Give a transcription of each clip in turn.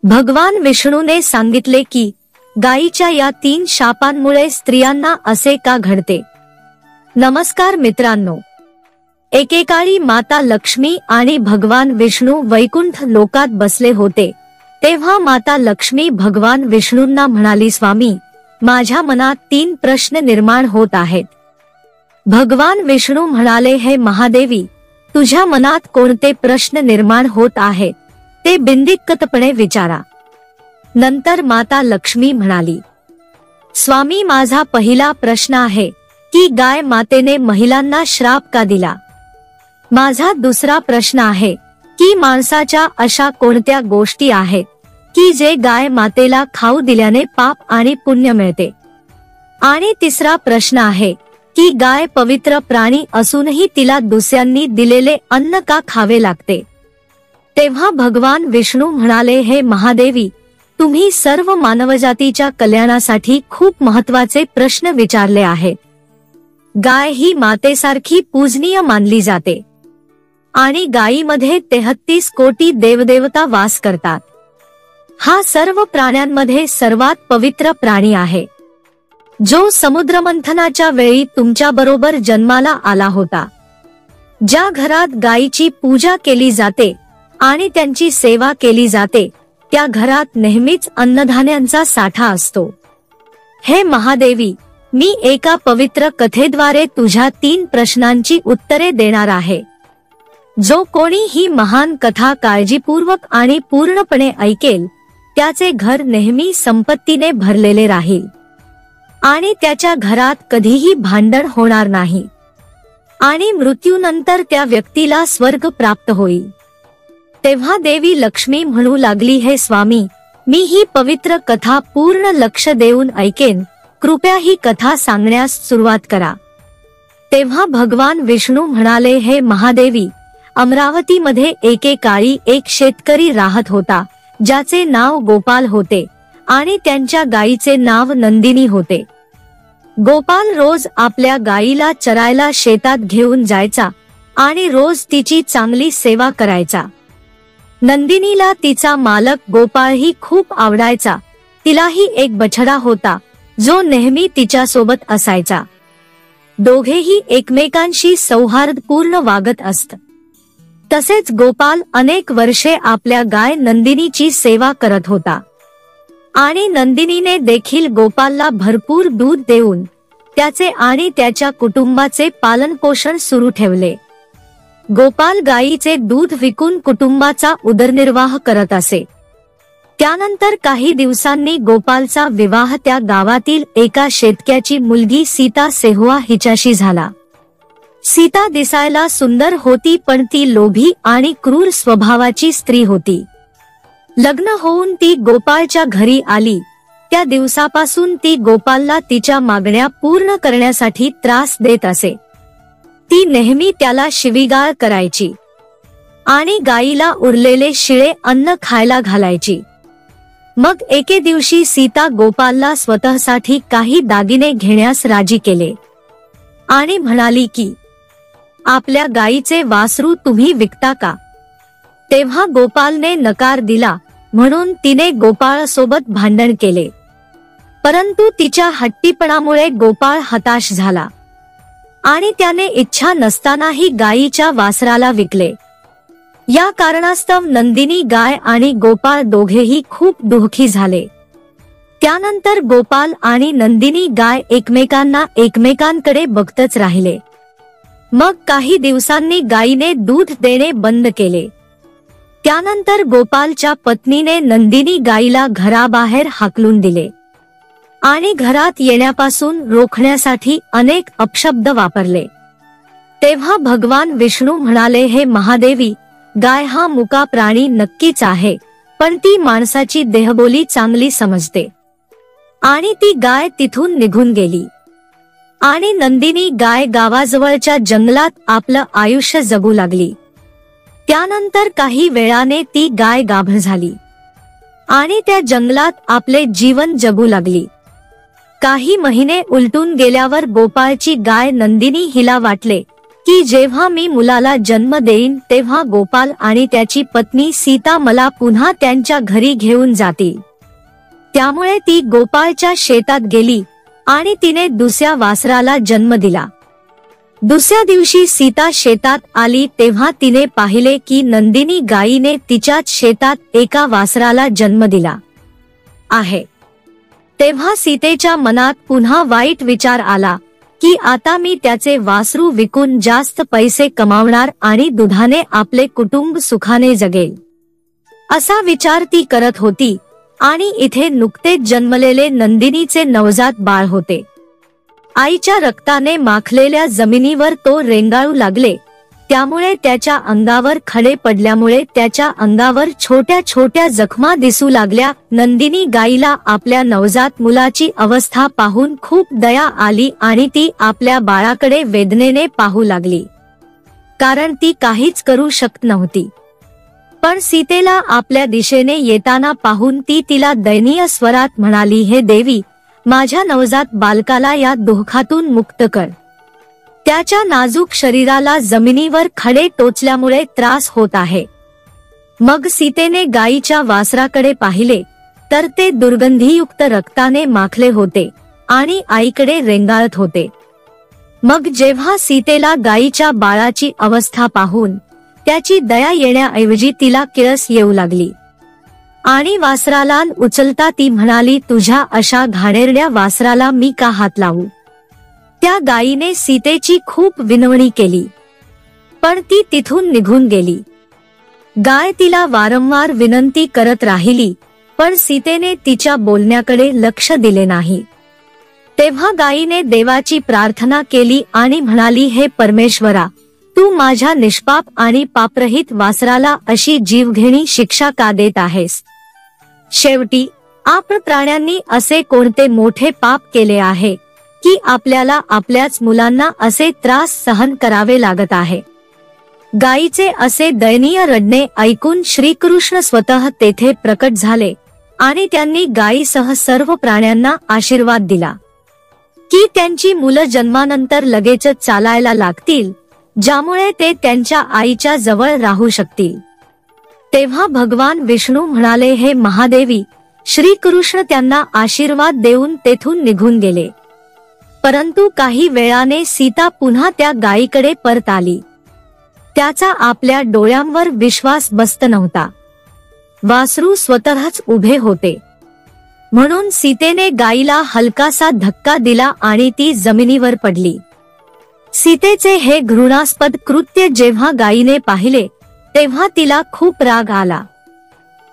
भगवान विष्णूने सांगितले की गायीच्या या 3 शापांमुळे स्त्रियांना असे का घडते। नमस्कार मित्रांनो, एकेकाळी माता लक्ष्मी आणि भगवान विष्णू वैकुंठ लोकात बसले होते। तेव्हा माता लक्ष्मी भगवान विष्णूंना म्हणाली, स्वामी, माझ्या मनात 3 प्रश्न निर्माण होत आहेत। भगवान विष्णू म्हणाले, हे महादेवी, तुझ्या मनात कोणते प्रश्न निर्माण होत आहेत ते बिनदिक्कतपणे विचारा। नंतर माता लक्ष्मी म्हणाली, स्वामी, माझा पहिला प्रश्न आहे की गाय मातेने महिलांना श्राप का दिला। माझा दुसरा प्रश्न आहे की माणसाच्या अशा कोणत्या गोष्टी आहेत की जे गाय मातेला खाऊ दिल्याने पाप आणि पुण्य मिळते। आणि तिसरा प्रश्न आहे की गाय पवित्र प्राणी असूनही तिला दुसऱ्यांनी दिलेले अन्न का खावे लागते। तेव्हा भगवान विष्णू म्हणाले, हे महादेवी, तुम्ही सर्व मानवजातीच्या कल्याणासाठी खूप महत्त्वाचे प्रश्न विचारले आहेत। गाय ही मातेसारखी पूजनीय मानली जाते आणि गायीमध्ये 33 कोटी देवदेवता वास करतात। हा सर्व प्राण्यांमध्ये सर्वात पवित्र प्राणी आहे, जो समुद्रमंथनाच्या वेळी तुमच्याबरोबर जन्माला आला होता। ज्या घरात गायीची पूजा केली जाते आणि त्यांची सेवा केली जाते त्या घरात नेहमीच अन्नधान्यांचा साठा असतो। हे महादेवी, मी एका पवित्र कथेद्वारे तुझ्या 3 प्रश्नांची उत्तरे देणार आहे। जो कोणी ही महान कथा काळजीपूर्वक आणि पूर्णपणे ऐकेल त्याचे घर नेहमी संपत्तीने भरलेले राहील आणि त्याच्या घरात कधीही भांडण होणार नाही आणि मृत्यूनंतर त्या व्यक्तीला स्वर्ग प्राप्त होईल। तेव्हा देवी लक्ष्मी म्हणू लागली, हे स्वामी, मी ही पवित्र कथा पूर्ण लक्ष देऊन ऐकेन, कृपया ही कथा सांगण्यास सुरुवात करा। तेव्हा भगवान विष्णू म्हणाले, हे महादेवी, अमरावतीमध्ये एकेकाळी एक शेतकरी राहत होता ज्याचे नाव गोपाल होते आणि त्यांच्या गायीचे नाव नंदिनी होते। गोपाल रोज आपल्या गायीला चरायला शेतात घेऊन जायचा आणि रोज तिची चांगली सेवा करायचा। नंदिनीला तिचा मालक गोपाळही खूप आवडायचा। तिलाही एक बछडा होता जो नेहमी तिच्या सोबत असायचा। दोघेही एकमेकांशी सौहार्दपूर्ण वागत असत। तसेच गोपाल अनेक वर्षे आपल्या गाय नंदिनीची सेवा करत होता आणि नंदिनीने देखील गोपालला भरपूर दूध देऊन त्याचे आणि त्याच्या कुटुंबाचे पालनपोषण सुरू ठेवले। गोपाल गायीचे दूध विकून कुटुंबाचा उदरनिर्वाह करत असे। त्यानंतर काही दिवसांनी गोपालचा विवाह त्या गावातील एका शेतकऱ्याची मुलगी सीता सेहुआ हिच्याशी झाला। सीता दिसायला सुंदर होती, पण ती लोभी आणि क्रूर स्वभावाची स्त्री होती। लग्न होऊन ती गोपाळच्या घरी आली त्या दिवसापासून ती गोपालला तिच्या मागण्या पूर्ण करण्यासाठी त्रास देत असे। ती नेहमी त्याला शिवीगाळ करायची आणि गायीला उरलेले शिळे अन्न खायला घालायची। मग एके दिवशी सीता गोपालला स्वतःसाठी काही दागिने घेण्यास राजी केले आणि म्हणाली की आपल्या गायीचे वासरू तुम्ही विकता का। तेव्हा गोपालने नकार दिला, म्हणून तिने गोपाळसोबत भांडण केले। परंतु तिच्या हट्टीपणामुळे गोपाळ हताश झाला आणि त्याने इच्छा नसतानाही गायीच्या वासराला विकले। या कारणास्तव नंदिनी गाय आणि गोपाळ दोघेही खूप दुःखी झाले। त्यानंतर गोपाल आणि नंदिनी गाय एकमेकांकडे बघतच राहिले। मग काही दिवसांनी गायीने दूध देणे बंद केले। त्यानंतर गोपालच्या पत्नीने नंदिनी गायीला घराबाहेर हाकलून दिले आणि घरात येण्यापासून रोखण्यासाठी अनेक अपशब्द वापरले। तेव्हा भगवान विष्णू म्हणाले, हे महादेवी, गाय हा मुका प्राणी नक्कीच आहे, पण ती माणसाची देहबोली चांगली समजते। आणि ती गाय तिथून निघून गेली आणि नंदिनी गाय गावाजवळच्या जंगलात आपलं आयुष्य जगू लागली। त्यानंतर काही वेळाने ती गाय गाभण झाली आणि त्या जंगलात आपले जीवन जगू लागली। काही महिने उलटून गेल्यावर गोपाळची गाय नंदिनी हिला वाटले की जेव्हा मी मुलाला जन्म देईन तेव्हा गोपाल आणि त्याची पत्नी सीता मला पुन्हा त्यांच्या घरी घेऊन जातील. त्यामुळे ती गोपाळच्या शेतात गेली आणि तिने दुसऱ्या वासराला जन्म दिला. दुसऱ्या दिवशी सीता शेतात आली तेव्हा तिने पाहिले की नंदिनी गायीने तिच्याच शेतात एका वासराला जन्म दिला आहे. तेव्हा सीतेच्या मनात पुन्हा वाईट विचार आला की आता मी त्याचे वासरू विकून जास्त पैसे कमावणार आणि दुधाने आपले कुटुंब सुखाने जगेल, असा विचार ती करत होती. आणि इथे नुकतेच जन्मलेले नंदिनीचे नवजात बाळ होते. आईच्या रक्ताने माखलेल्या जमिनीवर तो रेंगाळू लागले. त्यामुळे त्याच्या अंगावर खडे पडल्यामुळे त्याच्या अंगावर छोट्या छोट्या जखमा दिसू लागल्या. नंदिनी गाईला आपल्या नवजात मुलाची अवस्था पाहून खूप दया आली आणि ती आपल्या बाळाकडे वेदनेने पाहू लागली, कारण ती काहीच करू शकत नव्हती. पण सीतेला आपल्या दिशेने येताना पाहून ती तिला दयनीय स्वरात म्हणाली, हे देवी, माझ्या नवजात बालकाला या दुःखातून मुक्त कर. त्याच्या नाजूक शरीराला जमिनीवर खडे टोचल्यामुळे त्रास होत आहे. मग सीतेने गायीच्या वासराकडे पाहिले तर ते दुर्गंधीयुक्त रक्ताने माखले होते आणि आईकडे रेंगाळत होते. मग जेव्हा सीतेला गायीच्या बाळाची अवस्था पाहून त्याची दया येण्याऐवजी तिला किळस येऊ लागली आणि वासराला उचलता ती म्हणाली, तुझ्या अशा घाणेरड्या वासराला मी का हात लावू. त्या गायीने सीतेची खूप विनवणी केली, पण ती तिथून निघून गेली. गाय तिला वारंवार विनंती करत राहिली, पण सीतेने तिच्या बोलण्याकडे लक्ष दिले नाही. तेव्हा गायीने देवाची प्रार्थना केली आणि म्हणाली, हे परमेश्वरा, तू माझ्या निष्पाप आणि पापरहित वासराला अशी जीवघेणी शिक्षा का देत आहेस. शेवटी आपण प्राण्यांनी असे कोणते मोठे पाप केले आहे की आपल्याला आपल्याच मुलांना असे त्रास सहन करावे लागत आहे. गायीचे असे दयनीय रडणे ऐकून श्रीकृष्ण स्वतः तेथे प्रकट झाले आणि त्यांनी गायीसह सर्व प्राण्यांना आशीर्वाद दिला की त्यांची मुलं जन्मानंतर लगेचच चालायला लागतील, ज्यामुळे ते त्यांच्या आईच्या जवळ राहू शकतील. तेव्हा भगवान विष्णू म्हणाले, हे महादेवी. श्रीकृष्ण त्यांना आशीर्वाद देऊन तेथून निघून गेले. परंतु काही वेळाने सीता पुन्हा त्या गायीकडे परत आली. त्याचा आपल्या डोळ्यांवर विश्वास बसत नव्हता. वासरू स्वतःच उभे होते. म्हणून सीतेने गायीला हलकासा धक्का दिला आणि ती जमिनीवर पडली. सीतेचे हे घृणास्पद कृत्य जेव्हा गायीने पाहिले तेव्हा तिला खूप राग आला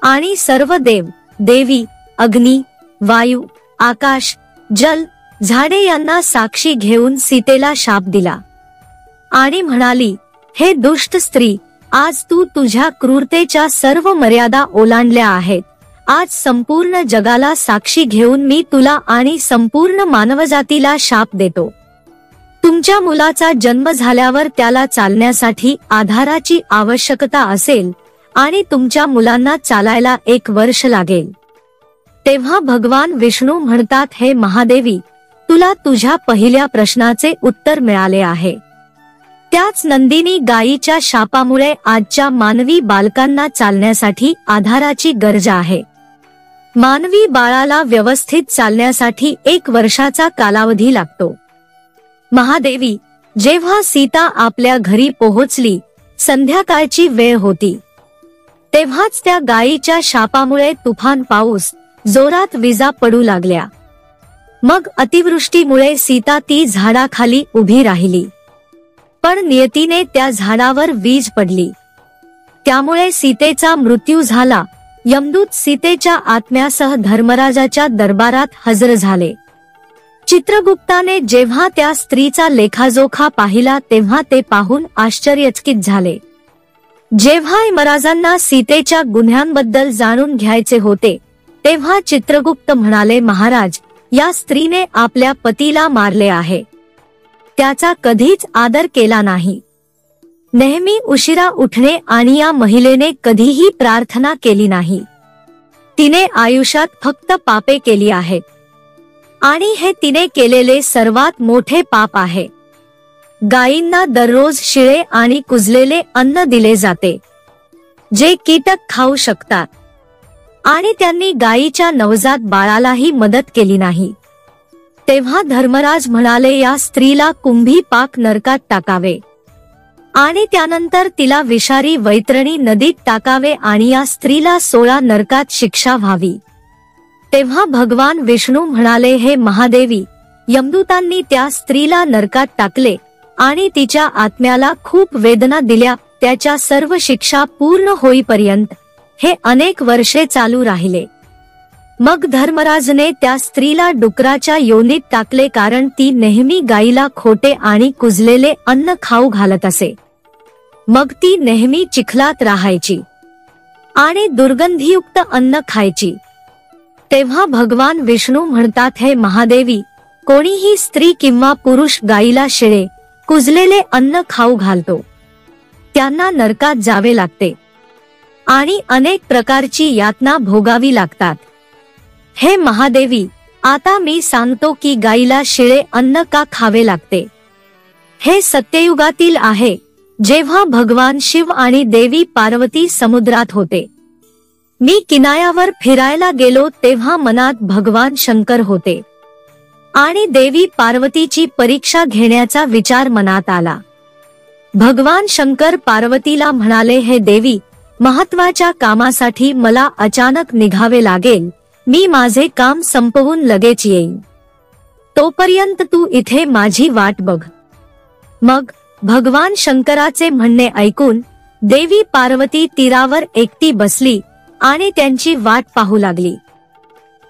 आणि सर्व देव, देवी, अग्नी, वायू, आकाश, जल, झाडे यांना साक्षी घेऊन सीतेला शाप दिला आणि म्हणाली, हे दुष्ट स्त्री, आज तू तुझ्या क्रूरतेच्या सर्व मर्यादा ओलांडल्या आहेत. आज संपूर्ण जगाला साक्षी घेऊन मी तुला आणि संपूर्ण मानवजातीला शाप देतो. तुमच्या मुलाचा जन्म झाल्यावर त्याला चालण्यासाठी आधाराची आवश्यकता असेल आणि तुमच्या मुलांना चालायला 1 वर्ष लागेल. तेव्हा भगवान विष्णू म्हणतात, हे महादेवी, तुला तुझ्या पहिल्या प्रश्नाचे उत्तर मिळाले आहे. त्याच नंदिनी गायीच्या शापामुळे आजच्या मानवी बालकांना चालण्यासाठी आधाराची गरज आहे. मानवी बाळाला व्यवस्थित चालण्यासाठी 1 वर्षाचा कालावधी लागतो. महादेवी, जेव्हा सीता आपल्या घरी पोहोचली, संध्याकाळची वेळ होती. तेव्हाच त्या गायीच्या शापामुळे तुफान पाऊस, जोरात विजा पडू लागल्या. मग अतिवृष्टीमुळे सीता ती झाडाखाली उभी राहिली. पण नियतीने त्या झाडावर वीज पडली. त्यामुळे सीतेचा मृत्यू झाला. यमदूत सीतेच्या आत्म्यासह धर्मराजाच्या दरबारात हजर झाले. चित्रगुप्ताने जेव्हा त्या स्त्रीचा लेखाजोखा पाहिला तेव्हा ते पाहून आश्चर्यचकित झाले. जेव्हा यमराजांना सीतेच्या गुन्ह्यांबद्दल जाणून घ्यायचे होते तेव्हा चित्रगुप्त म्हणाले, महाराज, या स्त्रीने आपल्या पतीला मारले आहे. त्याचा कधीच आदर केला नाही. नेहमी उशिरा उठणे आणि या महिलेने कधीही प्रार्थना केली नाही. तिने आयुष्यात फक्त पापे केली आहेत आणि हे तिने केलेले सर्वात मोठे पाप आहे. गायींना दररोज शिळे आणि कुजलेले अन्न दिले जाते, जे कीटक खाऊ शकतात, आणि त्यांनी गायीच्या नवजात बाळालाही मदत केली नाही. तेव्हा धर्मराज म्हणाले, या स्त्रीला कुंभी पाक नरकात टाकावे आणि त्यानंतर तिला विषारी वैतरणी नदीत टाकावे आणि या स्त्रीला 16 नरकात शिक्षा व्हावी. तेव्हा भगवान विष्णू म्हणाले, हे महादेवी, यमदूतांनी त्या स्त्रीला नरकात टाकले आणि तिच्या आत्म्याला खूप वेदना दिल्या. त्याच्या सर्व शिक्षा पूर्ण होईपर्यंत हे अनेक वर्षे चालू राहिले. मग धर्मराजने त्या स्त्रीला डुकराच्या योनीत टाकले, कारण ती नेहमी गायीला खोटे आणि कुजलेले अन्न खाऊ घालत असे. मग ती नेहमी चिखलात राहायची आणि दुर्गंधीयुक्त अन्न खायची. तेव्हा भगवान विष्णू म्हणतात, हे महादेवी, कोणीही स्त्री किंवा पुरुष गायीला शिळे कुजलेले अन्न खाऊ घालतो, त्यांना नरकात जावे लागते आणि अनेक प्रकारची यातना भोगावी लागतात. हे महादेवी, आता मी सांगतो की गायीला शिळे अन्न का खावे लागते. हे सत्ययुगातील आहे, जेव्हा भगवान शिव आणि देवी पार्वती समुद्रात होते. मी किनाऱ्यावर फिरायला गेलो तेव्हा मनात भगवान शंकर होते आणि देवी पार्वतीची परीक्षा घेण्याचा विचार मनात आला. भगवान शंकर पार्वतीला म्हणाले, हे देवी, महत्वाच्या कामासाठी मला अचानक निघावे लागेल. मी माझे काम संपवून लगेच येईन. तोपर्यंत तू इथे माझी वाट बघ. मग भगवान शंकराचे म्हणणे ऐकून देवी पार्वती तीरावर एकटी बसली आणि त्यांची वाट पाहू लागली.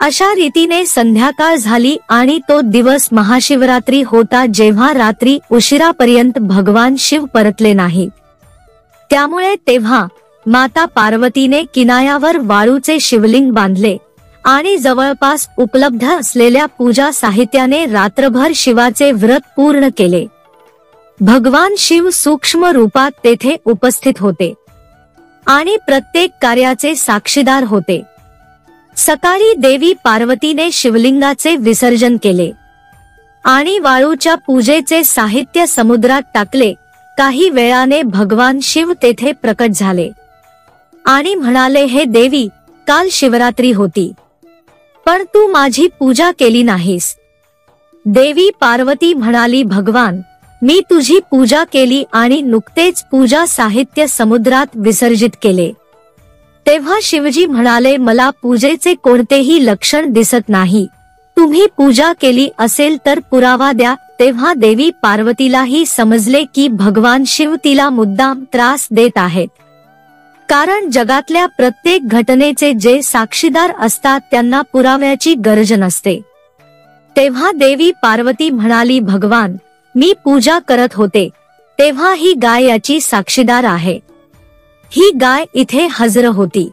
अशा रीतीने संध्याकाळ झाली आणि तो दिवस महाशिवरात्री होता, जेव्हा रात्री उशिरापर्यंत भगवान शिव परतले नाहीत. त्यामुळे तेव्हा माता पार्वतीने किनाऱ्यावर वाळूचे शिवलिंग बांधले आणि जवळपास उपलब्ध असलेल्या पूजा साहित्याने रात्रभर शिवाचे व्रत पूर्ण केले. भगवान शिव सूक्ष्म रूपात तेथे उपस्थित होते आणि प्रत्येक कार्याचे साक्षीदार होते. सकाळी देवी पार्वतीने शिवलिंगाचे विसर्जन केले आणि वाळूच्या पूजेचे साहित्य समुद्रात टाकले. काही वेळाने भगवान शिव तेथे प्रकट झाले आणि म्हणाले, हे देवी, काल शिवरात्री होती, पण तू माझी पूजा केली नाहीस. देवी पार्वती म्हणाली, भगवान, मी तुझी पूजा केली आणि नुकतेच पूजा साहित्य समुद्रात विसर्जित केले. तेव्हा शिवजी म्हणाले, मला पूजेचे कोणतेही लक्षण दिसत नाही. तुम्ही पूजा केली असेल तर पुरावा द्या. तेव्हा देवी पार्वतीलाही समजले की भगवान शिव तिला मुद्दाम त्रास देत आहेत, कारण जगातल्या प्रत्येक घटनेचे जे साक्षीदार असतात त्यांना पुराव्याची गरज नसते. तेव्हा देवी पार्वती म्हणाली, भगवान, मी पूजा करत होते तेव्हा ही गाय याची साक्षीदार आहे. ही गाय इथे हजर होती.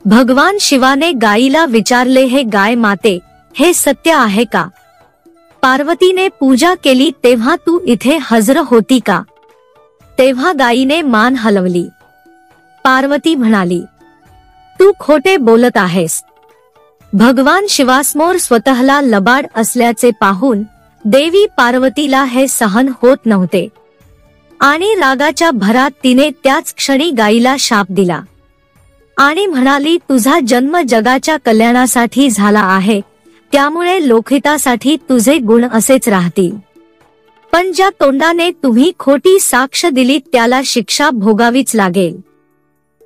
भगवान शिवाने गायीला विचारले, हे गाय माते, हे सत्य आहे का? पार्वतीने पूजा केली तेव्हा तू इथे हजर होती का? तेव्हा गायीने मान हलवली. पार्वती म्हणाली, तू खोटे बोलत आहेस. भगवान शिवासमोर स्वतःला लबाड असल्याचे पाहून देवी पार्वतीला हे सहन होत नव्हते आणि रागाच्या भरात तिने त्याच क्षणी गायीला शाप दिला आणि म्हणाली, तुझा जन्म जगाच्या कल्याणासाठी झाला आहे, त्यामुळे लोकहितासाठी तुझे गुण असेच राहतील. पण ज्या तोंडाने तुम्ही खोटी साक्ष दिलीत त्याला शिक्षा भोगावीच लागेल,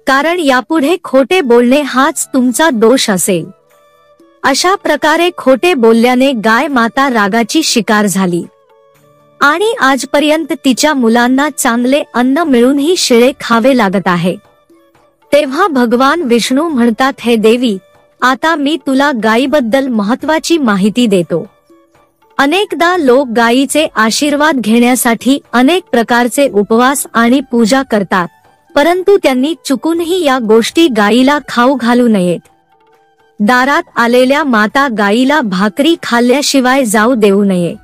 कारण यापुढे खोटे बोलणे हाच तुमचा दोष असेल. अशा प्रकारे खोटे बोलल्याने गाय माता रागाची शिकार झाली आणि आजपर्यंत तिच्या मुलांना चांगले अन्न मिळूनही शिळे खावे लागत आहे. तेव्हा भगवान विष्णू म्हणतात, हे देवी, आता मी तुला गायीबद्दल महत्वाची माहिती देतो. अनेकदा लोक गायीचे आशीर्वाद घेण्यासाठी अनेक प्रकारचे उपवास आणि पूजा करतात, परंतु त्यांनी चुकूनही या गोष्टी गायीला खाऊ घालू नयेत. दारात आलेल्या माता गायीला भाकरी खाल्ल्याशिवाय जाऊ देऊ नये.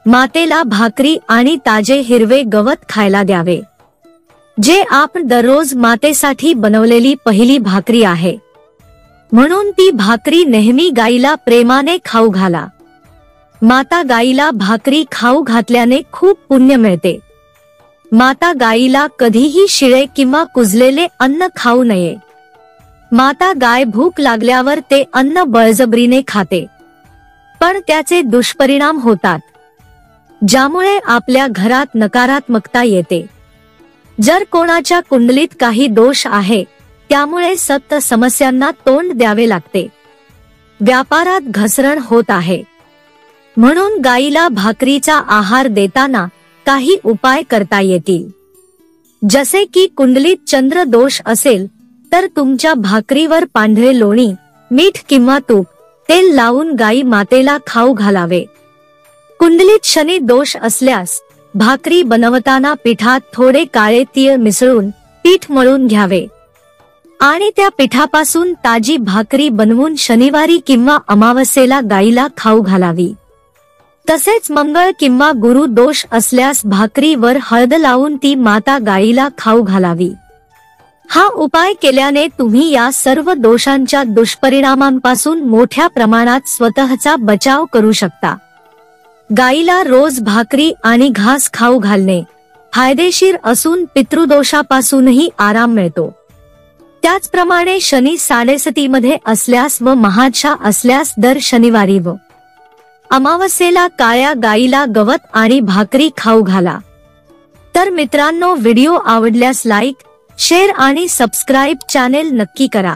मातेला भाकरी आणि ताजे हिरवे गवत खायला द्यावे, जे आपण दररोज मातेसाठी बनवलेली पहिली भाकरी आहे. म्हणून ती भाकरी नेहमी गायीला प्रेमाने खाऊ घाला. माता गाईला भाकरी खाऊ घातल्याने खूप पुण्य मिळते. माता गाईला कधीही शिळे किंवा कुजलेले अन्न खाऊ नये. माता गाय भूक लागल्यावर ते अन्न बळजबरीने खाते, पण त्याचे दुष्परिणाम होतात, ज्यामुळे आपल्या घरात नकारात्मकता येते. जर कोणाच्या कुंडलीत काही दोष आहे, त्यामुळे सतत समस्यांना तोंड द्यावे लागते. व्यापारात घसरण होत आहे, म्हणून गाईला भाकरीचा आहार देताना काही उपाय करता येतील. जसे की कुंडलीत चंद्र दोष असेल तर तुमच्या भाकरीवर पांढरे लोणी, मीठ किंवा तूप, तेल लावून गाई मातेला खाऊ घालावे. कुंडलीत शनी दोष असल्यास भाकरी बनवताना पिठात थोडे काळे तीळ मिसळून पीठ मळून घ्यावे आणि त्या पिठापासून ताजी भाकरी बनवून शनिवारी किंवा अमावस्येला गाईला खाऊ घालावी. तसेच मंगळ किंवा गुरु दोष असल्यास भाकरीवर हळद लावून ती माता गाईला खाऊ घालावी. हा उपाय केल्याने तुम्ही या सर्व दोषांच्या दुष्परिणामांपासून मोठ्या प्रमाणात स्वतःचा बचाव करू शकता. गाईला रोज भाकरी आणि घास खाऊ घालणे फायदेशीर असून पितृदोषापासूनही आराम मिळतो. त्याचप्रमाणे शनी साडेसतीमध्ये असल्यास व महादशा असल्यास दर शनिवारी व अमावस्येला काळ्या गाईला गवत आणि भाकरी खाऊ घाला. तर मित्रांनो, व्हिडिओ आवडल्यास लाईक, शेअर आणि सबस्क्राईब चॅनेल नक्की करा.